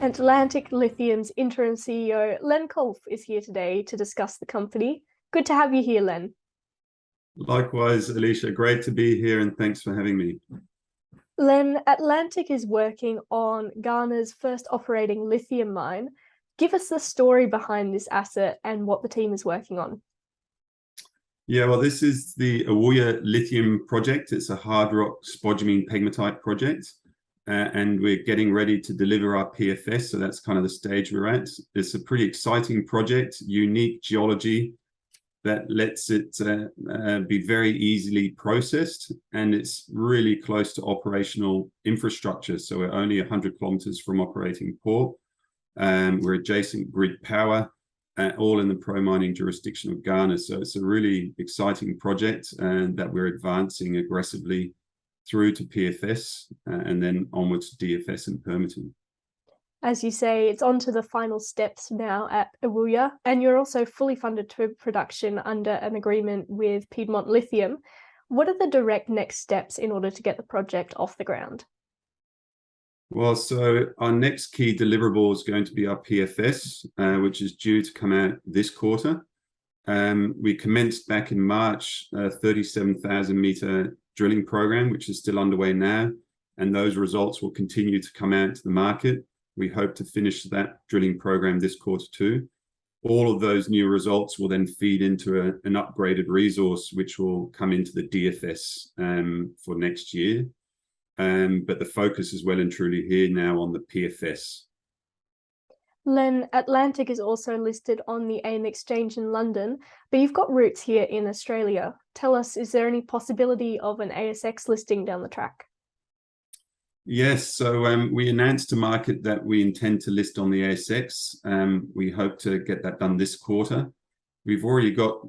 Atlantic Lithium's interim CEO, Len Kolff, is here today to discuss the company. Good to have you here, Len. Likewise, Alicia, great to be here and thanks for having me. Len, Atlantic is working on Ghana's first operating lithium mine. Give us the story behind this asset and what the team is working on. Yeah, well, this is the Ewoyaa Lithium Project. It's a hard rock spodumene pegmatite project. And we're getting ready to deliver our PFS, so that's kind of the stage we're at. It's a pretty exciting project, unique geology that lets it be very easily processed, and it's really close to operational infrastructure. So we're only 100 kilometers from operating port. We're adjacent grid power, all in the pro-mining jurisdiction of Ghana. So it's a really exciting project and that we're advancing aggressively through to PFS and then onwards to DFS and permitting. As you say, it's on to the final steps now at Ewoyaa, and you're also fully funded to production under an agreement with Piedmont Lithium. What are the direct next steps in order to get the project off the ground? Well, so our next key deliverable is going to be our PFS, which is due to come out this quarter. We commenced back in March a 37,000 meter drilling program, which is still underway now, and those results will continue to come out to the market. We hope to finish that drilling program this quarter too. All of those new results will then feed into an upgraded resource, which will come into the DFS for next year. But the focus is well and truly here now on the PFS. Len, Atlantic is also listed on the AIM exchange in London, but you've got roots here in Australia. Tell us, is there any possibility of an ASX listing down the track? Yes, so we announced to market that we intend to list on the ASX. We hope to get that done this quarter. We've already got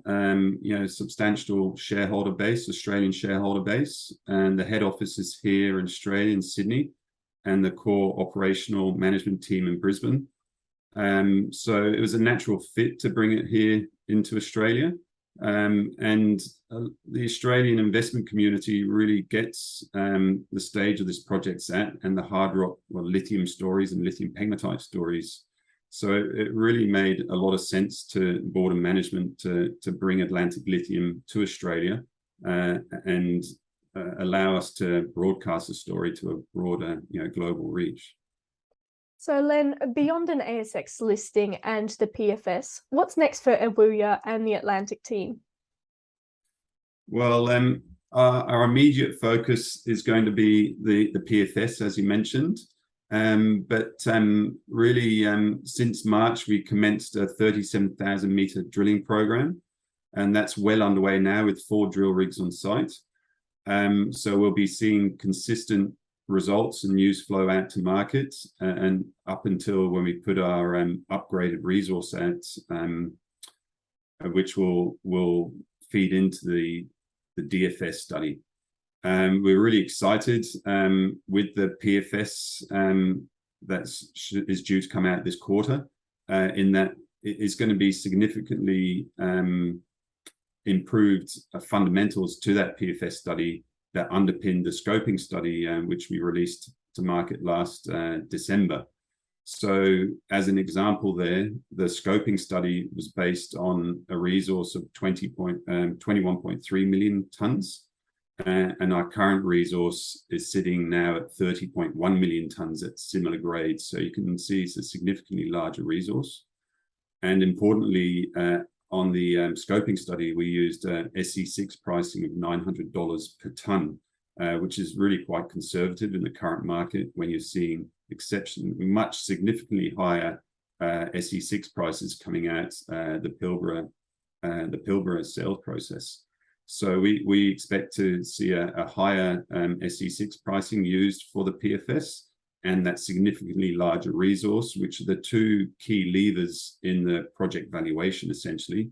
substantial shareholder base, Australian shareholder base, and the head office is here in Australia, in Sydney, and the core operational management team in Brisbane. So it was a natural fit to bring it here into Australia. And the Australian investment community really gets the stage of this project's at and the hard rock lithium stories and lithium pegmatite stories. So it really made a lot of sense to board and management to bring Atlantic Lithium to Australia and allow us to broadcast the story to a broader global reach. So Len, beyond an ASX listing and the PFS, what's next for Ewoyaa and the Atlantic team? Well, our immediate focus is going to be the PFS, as you mentioned. But really, since March, we commenced a 37,000 meter drilling program, and that's well underway now with 4 drill rigs on site. So we'll be seeing consistent results and news flow out to market, and up until when we put our upgraded resource out, which will feed into the DFS study. We're really excited with the PFS that is due to come out this quarter, in that it is going to be significantly improved fundamentals to that PFS study that underpinned the scoping study, which we released to market last December. So as an example there, the scoping study was based on a resource of 21.3 million tonnes. And our current resource is sitting now at 30.1 million tonnes at similar grades. So you can see it's a significantly larger resource. And importantly, on the scoping study, we used SC6 pricing of $900 per tonne, which is really quite conservative in the current market when you're seeing much significantly higher SC6 prices coming out the Pilbara sales process. So we expect to see a higher SC6 pricing used for the PFS, and that significantly larger resource, which are the 2 key levers in the project valuation, essentially.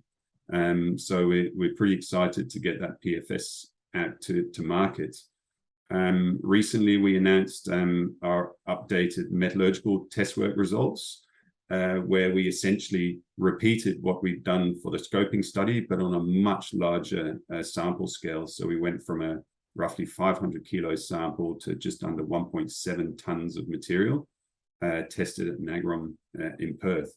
So we're pretty excited to get that PFS out to market. Recently, we announced our updated metallurgical test work results, where we essentially repeated what we've done for the scoping study, but on a much larger sample scale. So we went from a roughly 500 kilo sample to just under 1.7 tons of material. tested at Nagron in Perth.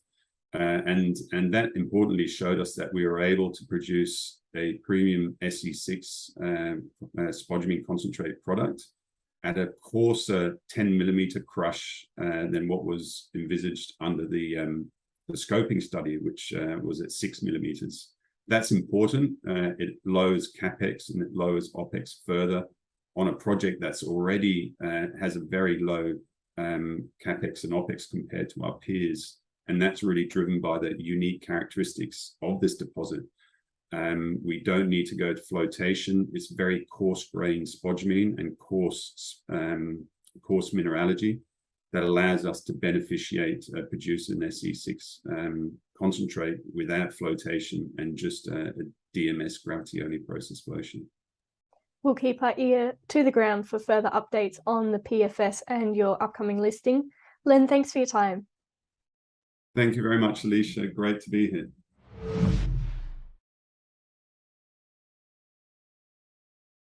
And that importantly showed us that we were able to produce a premium SE6 spodumene concentrate product at a coarser 10mm crush than what was envisaged under the scoping study, which was at 6mm. That's important. It lowers CapEx and it lowers OpEx further on a project that's already has a very low CapEx and OpEx compared to our peers. And that's really driven by the unique characteristics of this deposit. We don't need to go to flotation. It's very coarse-grained spodumene and coarse mineralogy that allows us to beneficiate, produce an SE6 concentrate without flotation and just a DMS gravity-only process flotation. We'll keep our ear to the ground for further updates on the PFS and your upcoming listing. Len, thanks for your time. Thank you very much, Alicia. Great to be here.